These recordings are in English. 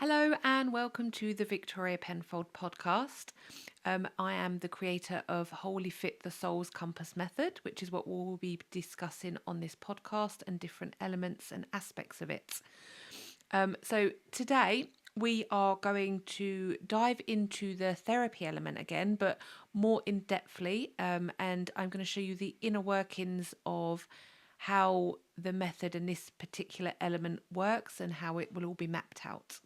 Hello and welcome to the Victoria Penfold podcast. I am the creator of Wholeyfit, the Soul's Compass method, which is what we'll be discussing on this podcast and different elements and aspects of it. So today we are going to dive into the therapy element again, but more in depthly. And I'm going to show you the inner workings of how the method and this particular element works and how it will all be mapped out,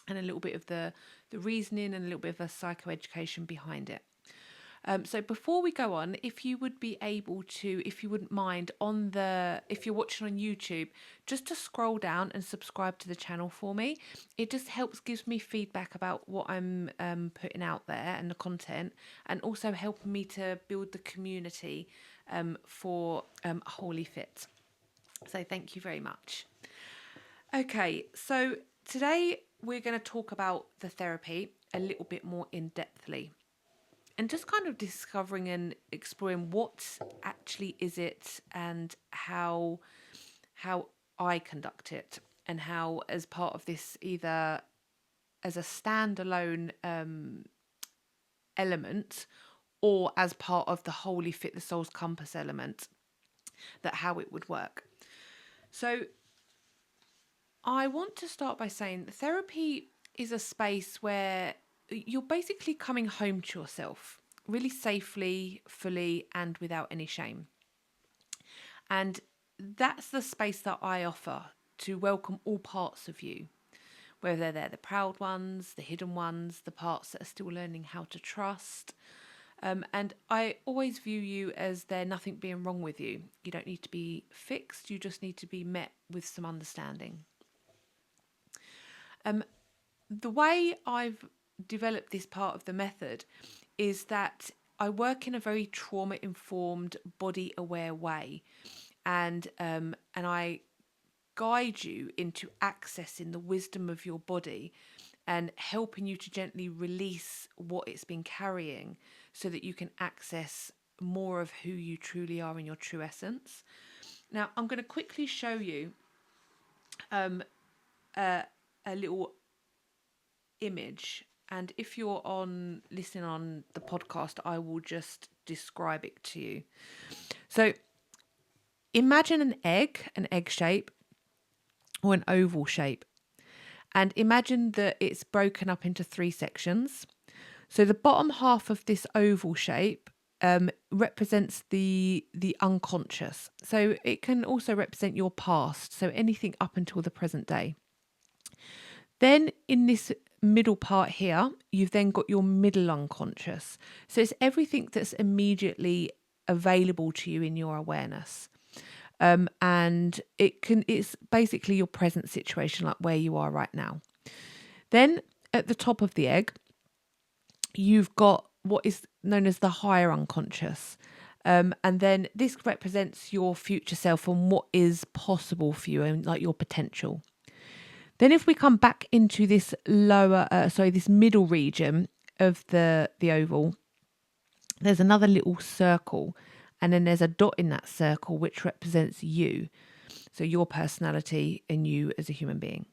and a little bit of the reasoning and a little bit of a psychoeducation behind it. So before we go on, if you would be able to, if you wouldn't mind, if you're watching on YouTube, just to scroll down and subscribe to the channel for me. It just gives me feedback about what I'm putting out there and the content, and also helping me to build the community for Wholeyfit. So thank you very much. Okay, so today we're going to talk about the therapy a little bit more in depthly, and just kind of discovering and exploring what actually is it, and how I conduct it, and how as part of this, either as a standalone element or as part of the Wholeyfit, the Soul's Compass element, that how it would work. So I want to start by saying therapy is a space where you're basically coming home to yourself really safely, fully, and without any shame. And that's the space that I offer, to welcome all parts of you, whether they're the proud ones, the hidden ones, the parts that are still learning how to trust. And I always view you as there nothing being wrong with you. You don't need to be fixed, you just need to be met with some understanding. The way I've developed this part of the method is that I work in a very trauma-informed, body-aware way, and I guide you into accessing the wisdom of your body and helping you to gently release what it's been carrying, so that you can access more of who you truly are in your true essence. Now, I'm going to quickly show you a little image, and if you're listening on the podcast, I will just describe it to you. So imagine an egg shape, or an oval shape, and imagine that it's broken up into three sections. So the bottom half of this oval shape represents the unconscious, so it can also represent your past, so anything up until the present day. Then in this middle part here, you've then got your middle unconscious. So it's everything that's immediately available to you in your awareness. And it's basically your present situation, like where you are right now. Then at the top of the egg, you've got what is known as the higher unconscious. And then this represents your future self and what is possible for you, and like your potential. Then if we come back into this this middle region of the oval, there's another little circle, and then there's a dot in that circle which represents you, so your personality and you as a human being.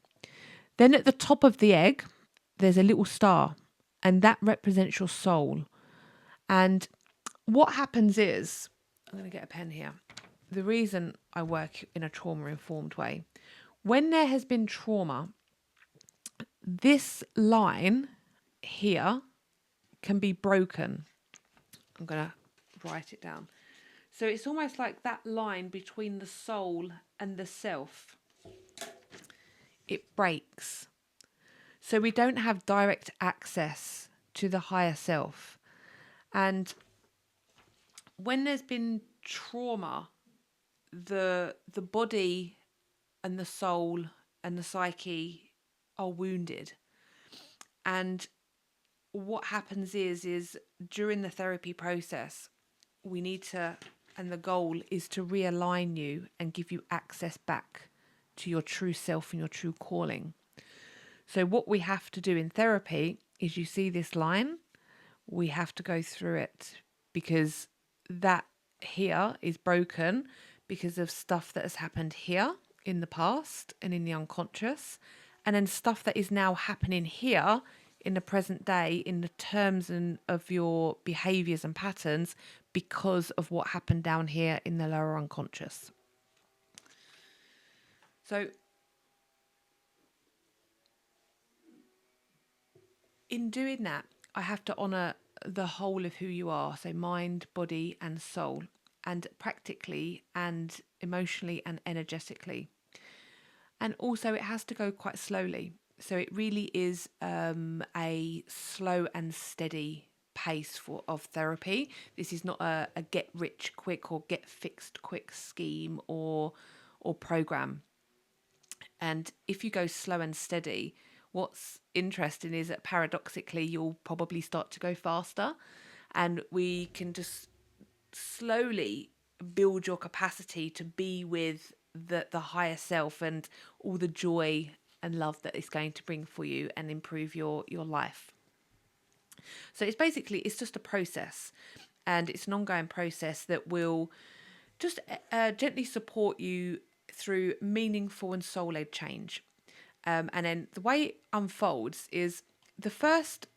Then at the top of the egg, there's a little star, and that represents your soul. And what happens is, I'm going to get a pen here. The reason I work in a trauma-informed way, when there has been trauma, this line here can be broken. I'm going to write it down. So it's almost like that line between the soul and the self. It breaks. So we don't have direct access to the higher self. And when there's been trauma, the body and the soul and the psyche are wounded. And what happens is during the therapy process, we need to, and the goal is to realign you and give you access back to your true self and your true calling. So what we have to do in therapy is, you see this line, we have to go through it, because that here is broken because of stuff that has happened here in the past and in the unconscious, and then stuff that is now happening here in the present day in the terms of your behaviors and patterns because of what happened down here in the lower unconscious. So in doing that, I have to honour the whole of who you are, so mind, body and soul, and practically and emotionally and energetically. And also it has to go quite slowly. So it really is a slow and steady pace of therapy. This is not a get rich quick or get fixed quick scheme or program. And if you go slow and steady, what's interesting is that paradoxically you'll probably start to go faster, and we can just slowly build your capacity to be with the higher self and all the joy and love that it's going to bring for you and improve your life. So it's just a process, and it's an ongoing process that will just gently support you through meaningful and soul-led change. And then the way it unfolds is the first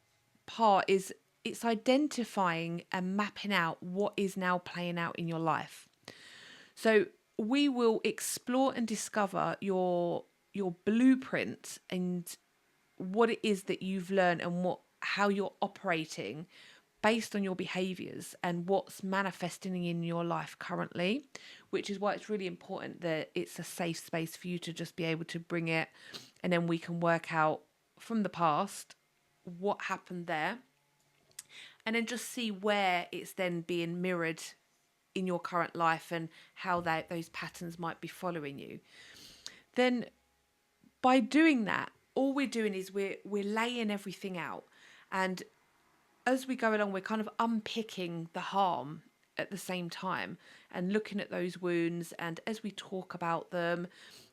part is it's identifying and mapping out what is now playing out in your life. So we will explore and discover your blueprint and what it is that you've learned and how you're operating based on your behaviors and what's manifesting in your life currently, which is why it's really important that it's a safe space for you to just be able to bring it, and then we can work out from the past what happened there, and then just see where it's then being mirrored in your current life and how those patterns might be following you. Then by doing that, all we're doing is we're laying everything out, and as we go along, we're kind of unpicking the harm at the same time and looking at those wounds. And as we talk about them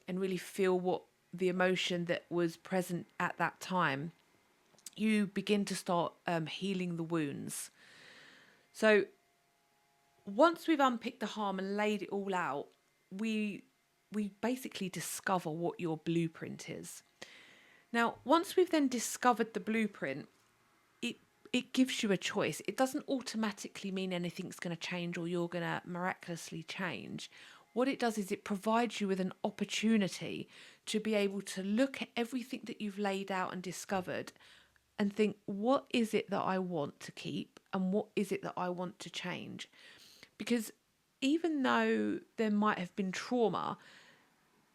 and really feel what the emotion that was present at that time, you begin to start healing the wounds. So once we've unpicked the harm and laid it all out, we basically discover what your blueprint is. Now, once we've then discovered the blueprint, it gives you a choice. It doesn't automatically mean anything's going to change or you're going to miraculously change. What it does is it provides you with an opportunity to be able to look at everything that you've laid out and discovered and think, what is it that I want to keep and what is it that I want to change? Because even though there might have been trauma,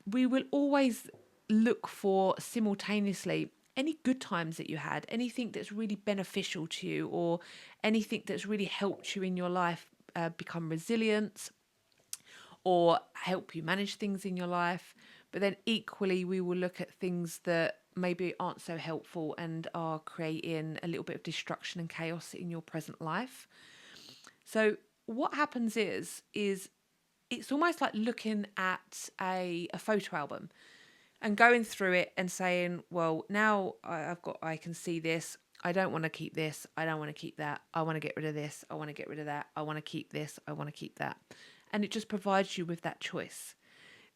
we will always look for simultaneously any good times that you had, anything that's really beneficial to you, or anything that's really helped you in your life become resilient or help you manage things in your life. But then equally, we will look at things that maybe aren't so helpful and are creating a little bit of destruction and chaos in your present life. So what happens is it's almost like looking at a photo album and going through it and saying, well, now I can see this. I don't want to keep this. I don't want to keep that. I want to get rid of this. I want to get rid of that. I want to keep this. I want to keep that. And it just provides you with that choice.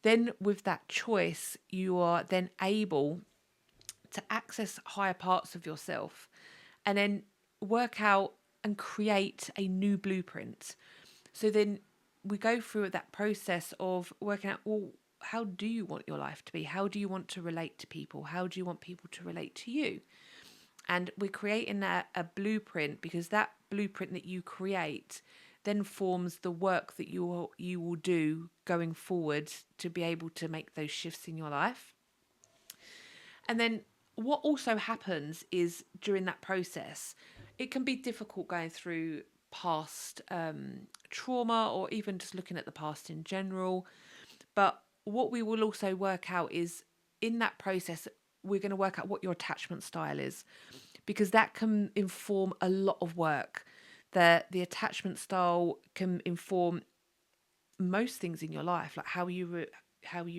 Then with that choice, you are then able to access higher parts of yourself and then work out and create a new blueprint. So then we go through that process of working out, well, how do you want your life to be? How do you want to relate to people? How do you want people to relate to you? And we're creating a blueprint, because that blueprint that you create then forms the work that you will do going forward to be able to make those shifts in your life. And then what also happens is during that process, it can be difficult going through past trauma or even just looking at the past in general. But what we will also work out is in that process, we're going to work out what your attachment style is, because that can inform a lot of work. The attachment style can inform most things in your life, like how you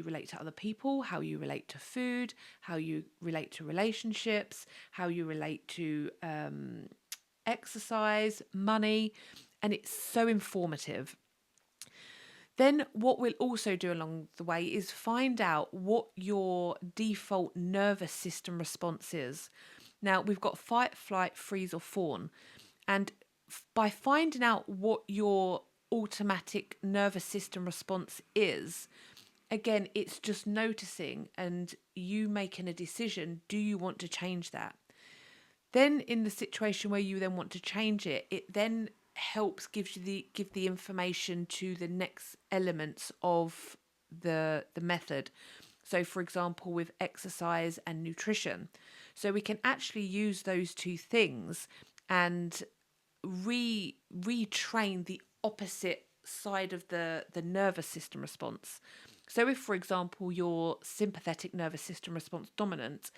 relate to other people, how you relate to food, how you relate to relationships, how you relate to exercise, money, and it's so informative. Then what we'll also do along the way is find out what your default nervous system response is. Now, we've got fight, flight, freeze, or fawn. And by finding out what your automatic nervous system response is, again, it's just noticing and you making a decision. Do you want to change that? Then in the situation where you then want to change it, it then helps give the information to the next elements of the method. So for example, with exercise and nutrition. So we can actually use those two things and retrain the opposite side of the nervous system response. So if, for example, your sympathetic nervous system response dominant,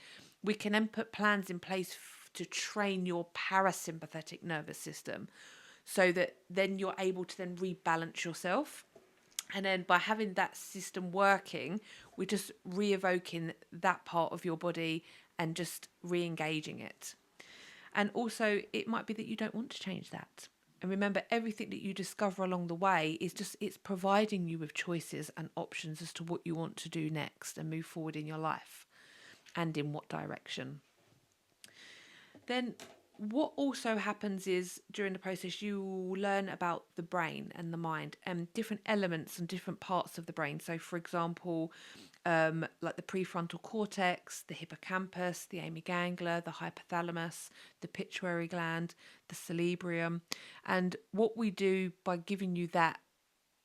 we can then put plans in place to train your parasympathetic nervous system so that then you're able to then rebalance yourself. And then by having that system working, we're just re-evoking that part of your body and just re-engaging it. And also, it might be that you don't want to change that. And remember, everything that you discover along the way is just, it's providing you with choices and options as to what you want to do next and move forward in your life and in what direction. Then what also happens is during the process, you learn about the brain and the mind and different elements and different parts of the brain. So, for example, like the prefrontal cortex, the hippocampus, the amygdala, the hypothalamus, the pituitary gland, the cerebrium. And what we do by giving you that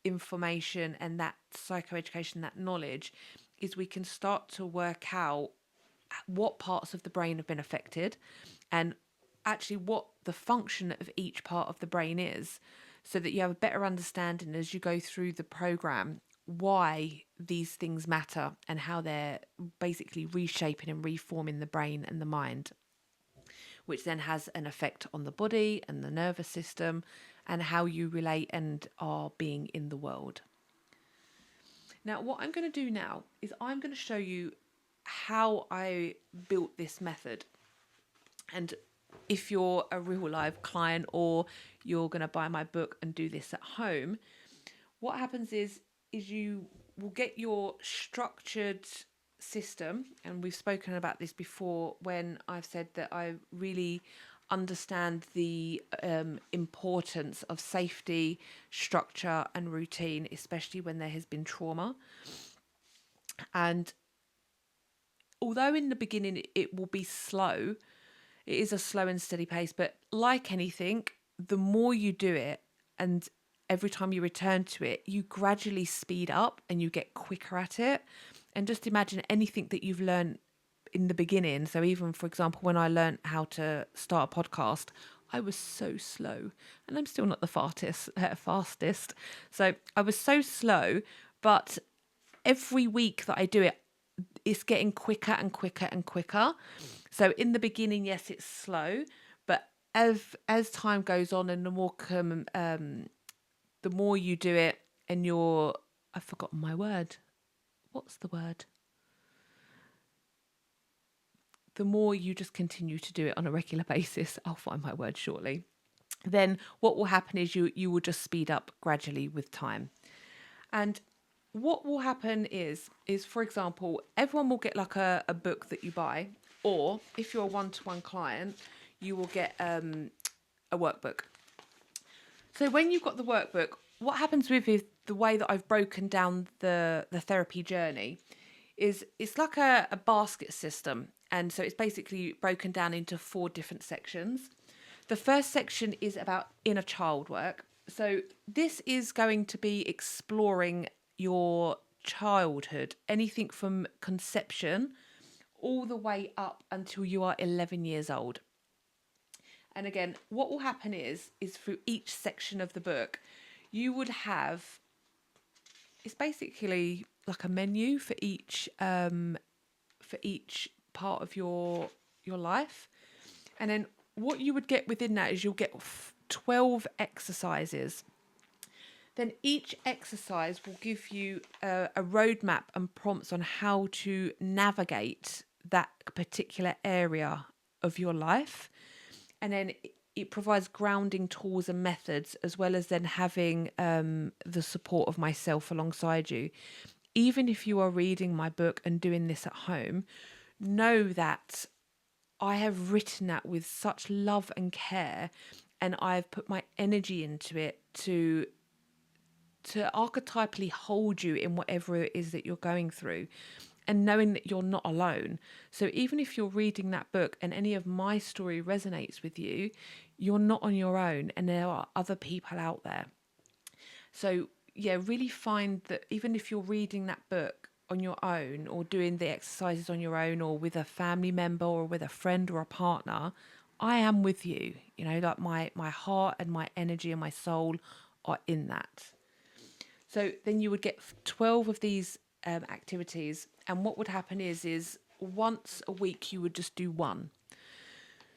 information and that psychoeducation, that knowledge, is we can start to work out what parts of the brain have been affected and actually what the function of each part of the brain is, so that you have a better understanding as you go through the program why these things matter and how they're basically reshaping and reforming the brain and the mind, which then has an effect on the body and the nervous system and how you relate and are being in the world. Now, what I'm going to do now is I'm going to show you how I built this method. And if you're a real live client or you're going to buy my book and do this at home, what happens is you will get your structured system. And we've spoken about this before when I've said that I really understand the importance of safety, structure and routine, especially when there has been trauma. And although in the beginning it will be slow, it is a slow and steady pace, but like anything, the more you do it and every time you return to it, you gradually speed up and you get quicker at it. And just imagine anything that you've learned in the beginning. So even, for example, when I learned how to start a podcast, I was so slow and I'm still not the fastest. So I was so slow, but every week that I do it, it's getting quicker and quicker and quicker. So in the beginning, yes, it's slow, but as time goes on and the more you do it and I've forgotten my word. What's the word? The more you just continue to do it on a regular basis, I'll find my word shortly. Then what will happen is you will just speed up gradually with time. And what will happen is for example, everyone will get like a book that you buy, or if you're a one-to-one client, you will get a workbook. So when you've got the workbook, what happens with the way that I've broken down the therapy journey is it's like a basket system. And so it's basically broken down into 4 different sections. The first section is about inner child work. So this is going to be exploring your childhood, anything from conception all the way up until you are 11 years old. And again, what will happen is through each section of the book, you would have, it's basically like a menu for each part of your life. And then what you would get within that is you'll get 12 exercises. Then each exercise will give you a roadmap and prompts on how to navigate that particular area of your life. And then it provides grounding tools and methods, as well as then having the support of myself alongside you. Even if you are reading my book and doing this at home, know that I have written that with such love and care, and I've put my energy into it to archetypally hold you in whatever it is that you're going through, and knowing that you're not alone. So even if you're reading that book and any of my story resonates with you, you're not on your own, and there are other people out there. So yeah, really find that even if you're reading that book on your own, or doing the exercises on your own, or with a family member or with a friend or a partner, I am with you. You know, like my heart and my energy and my soul are in that. So then you would get 12 of these activities, and what would happen is once a week you would just do one.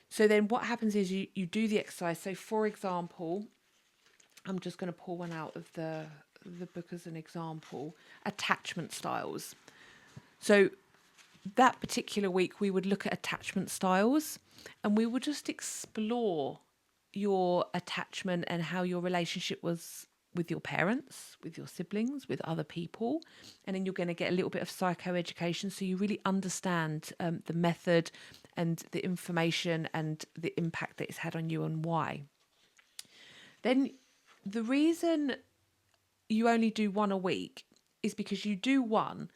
So then what happens is you do the exercise. So for example, I'm just going to pull one out of the book as an example: attachment styles. So that particular week we would look at attachment styles, and we would just explore your attachment and how your relationship was with your parents, with your siblings, with other people. And then you're going to get a little bit of psychoeducation, so you really understand the method and the information and the impact that it's had on you and why. Then the reason you only do one a week is because you do one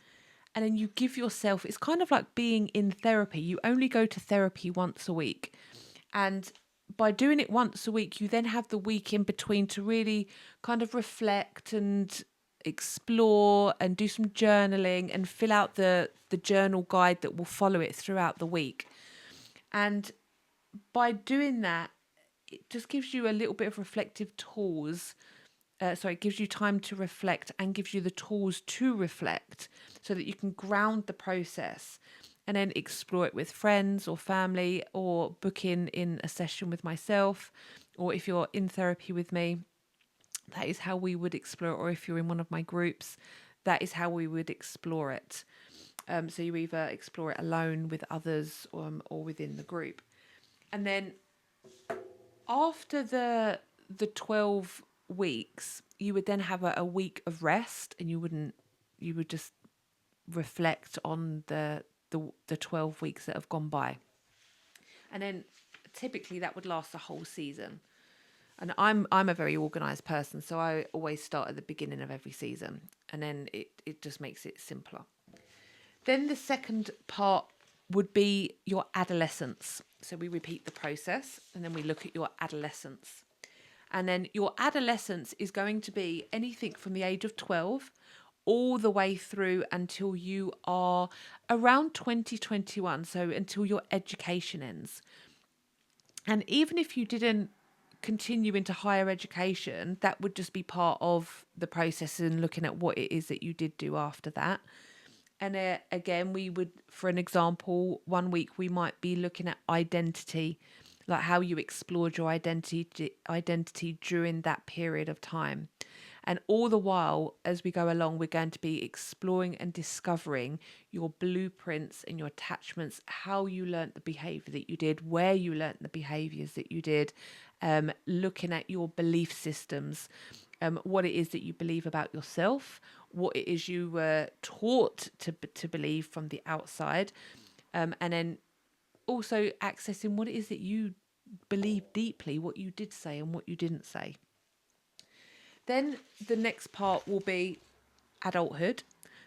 and then you give yourself, it's kind of like being in therapy. You only go to therapy once a week. And by doing it once a week, you then have the week in between to really kind of reflect and explore and do some journaling and fill out the journal guide that will follow it throughout the week. And by doing that, it just gives you a little bit of reflective tools. It gives you time to reflect and gives you the tools to reflect, so that you can ground the process and then explore it with friends or family, or book in a session with myself, or if you're in therapy with me, that is how we would explore it. Or if you're in one of my groups, that is how we would explore it. So you either explore it alone with others, or within the group. And then after the 12 weeks, you would then have a week of rest, and you would just reflect on the 12 weeks that have gone by. And then typically that would last a whole season. And I'm a very organized person, so I always start at the beginning of every season, and then it just makes it simpler. Then the second part would be your adolescence. So we repeat the process, and then we look at your adolescence. And then your adolescence is going to be anything from the age of 12 all the way through until you are around 2021, so until your education ends. And even if you didn't continue into higher education, that would just be part of the process, and looking at what it is that you did do after that. And again, we would, for an example, one week we might be looking at identity, like how you explored your identity during that period of time. And all the while, as we go along, we're going to be exploring and discovering your blueprints and your attachments, how you learnt the behavior that you did, where you learnt the behaviors that you did, looking at your belief systems, what it is that you believe about yourself, what it is you were taught to believe from the outside, and then also accessing what it is that you believe deeply, what you did say and what you didn't say. Then the next part will be adulthood.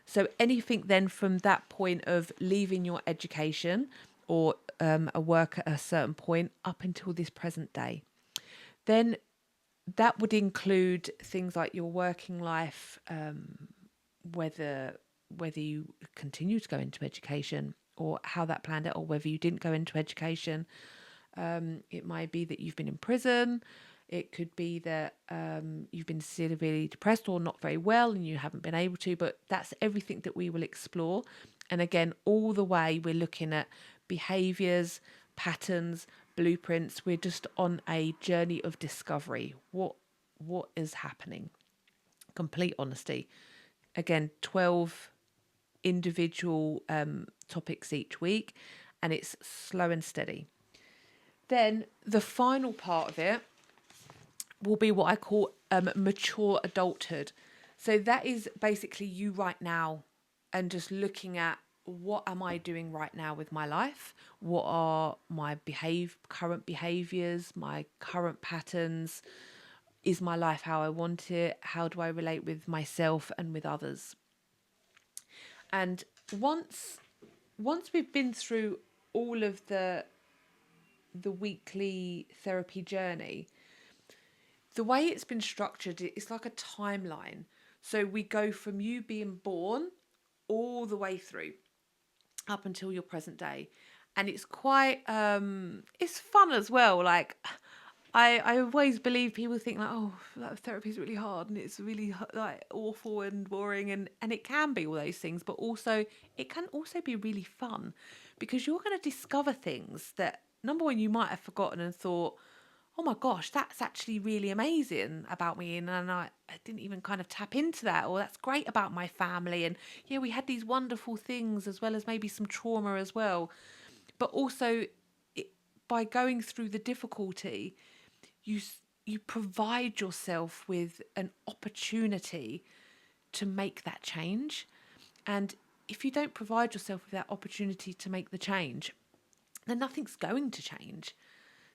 So anything then from that point of leaving your education or a work at a certain point up until this present day. Then that would include things like your working life, whether you continue to go into education or how that planned out, or whether you didn't go into education. It might be that you've been in prison. It could be that you've been severely depressed or not very well and you haven't been able to, but that's everything that we will explore. And again, all the way we're looking at behaviours, patterns, blueprints. We're just on a journey of discovery. What is happening? Complete honesty. Again, 12 individual topics each week, and it's slow and steady. Then the final part of it will be what I call mature adulthood. So that is basically you right now and just looking at what am I doing right now with my life? What are my current behaviors, my current patterns? Is my life how I want it? How do I relate with myself and with others? And once we've been through all of the weekly therapy journey, the way it's been structured, it's like a timeline. So we go from you being born all the way through up until your present day. And it's quite it's fun as well. Like I always believe people think like, oh, that therapy is really hard and it's really like awful and boring, and it can be all those things, but also it can also be really fun because you're going to discover things that, number one, you might have forgotten and thought, oh my gosh, that's actually really amazing about me. And I didn't even kind of tap into that. Or that's great about my family. And yeah, we had these wonderful things as well as maybe some trauma as well. But also by going through the difficulty, you provide yourself with an opportunity to make that change. And if you don't provide yourself with that opportunity to make the change, then nothing's going to change.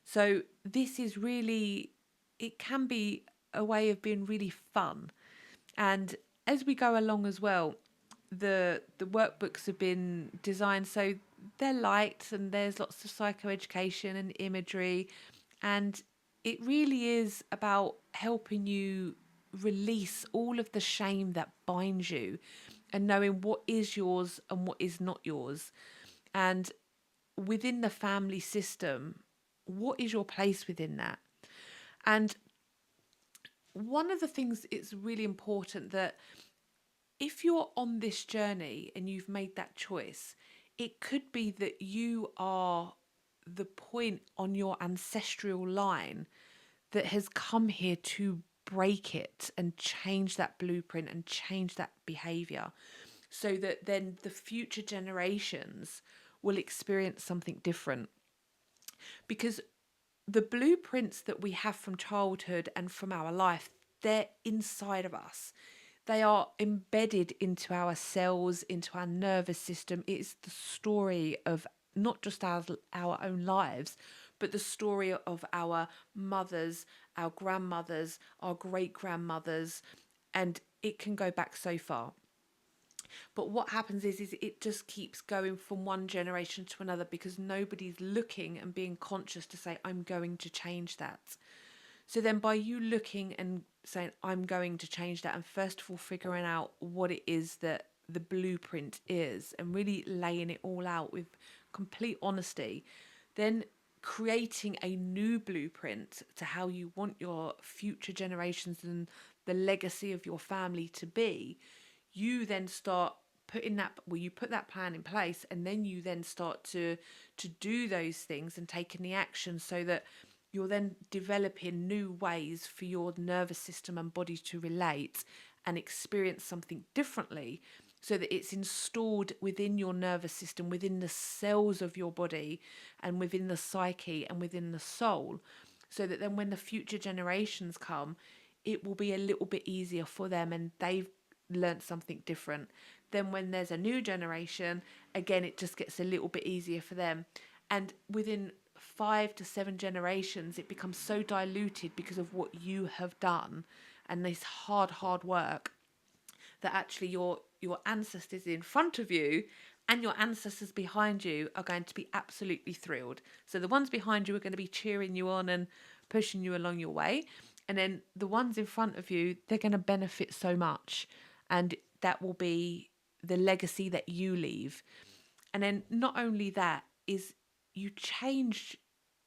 So this is really, it can be a way of being really fun. And as we go along as well, the workbooks have been designed so they're light and there's lots of psychoeducation and imagery, and it really is about helping you release all of the shame that binds you and knowing what is yours and what is not yours. And within the family system, what is your place within that? And one of the things, it's really important that if you're on this journey and you've made that choice, it could be that you are the point on your ancestral line that has come here to break it and change that blueprint and change that behavior so that then the future generations will experience something different. Because the blueprints that we have from childhood and from our life, they're inside of us. They are embedded into our cells, into our nervous system. It's the story of not just our own lives, but the story of our mothers, our grandmothers, our great grandmothers, and it can go back so far. But what happens is it just keeps going from one generation to another because nobody's looking and being conscious to say, I'm going to change that. So then by you looking and saying, I'm going to change that, and first of all figuring out what it is that the blueprint is and really laying it all out with complete honesty, then creating a new blueprint to how you want your future generations and the legacy of your family to be, you then start putting that, well, you put that plan in place, and then you then start to do those things and taking the action so that you're then developing new ways for your nervous system and body to relate and experience something differently, so that it's installed within your nervous system, within the cells of your body and within the psyche and within the soul, so that then when the future generations come, it will be a little bit easier for them and they've learned something different. Then when there's a new generation, again, it just gets a little bit easier for them. And within 5 to 7 generations, it becomes so diluted because of what you have done and this hard work, that actually your ancestors in front of you and your ancestors behind you are going to be absolutely thrilled. So the ones behind you are going to be cheering you on and pushing you along your way. And then the ones in front of you, they're going to benefit so much. And that will be the legacy that you leave. And then not only that, is you change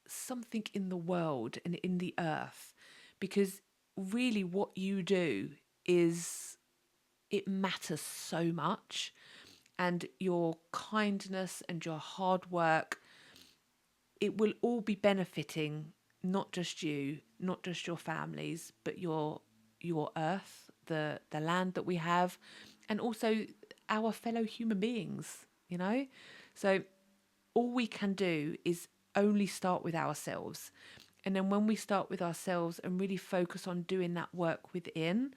something in the world and in the earth, because really what you do is, it matters so much, and your kindness and your hard work, it will all be benefiting not just you, not just your families, but your earth, the land that we have, and also our fellow human beings, you know? So all we can do is only start with ourselves. And then when we start with ourselves and really focus on doing that work within,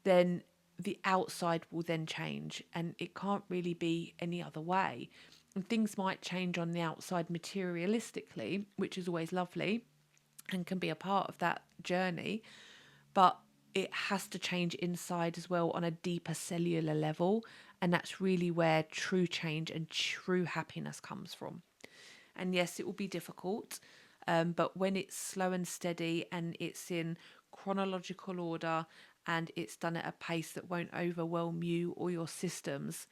then the outside will then change, and it can't really be any other way. And things might change on the outside materialistically, which is always lovely and can be a part of that journey, but it has to change inside as well on a deeper cellular level. And that's really where true change and true happiness comes from. And yes, it will be difficult, but when it's slow and steady and it's in chronological order and it's done at a pace that won't overwhelm you or your systems,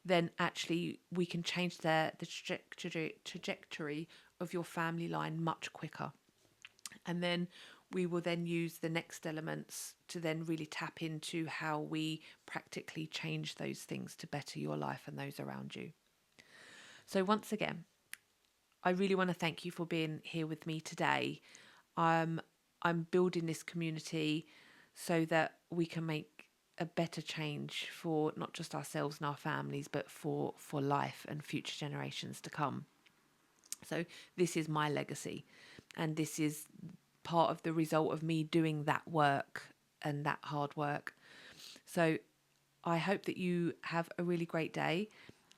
then actually we can change the trajectory of your family line much quicker. And then we will then use the next elements to then really tap into how we practically change those things to better your life and those around you. So once again, I really want to thank you for being here with me today. I'm building this community so that we can make a better change for not just ourselves and our families, but for life and future generations to come. So this is my legacy, and this is part of the result of me doing that work and that hard work. So I hope that you have a really great day,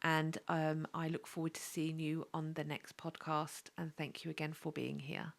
and I look forward to seeing you on the next podcast, and thank you again for being here.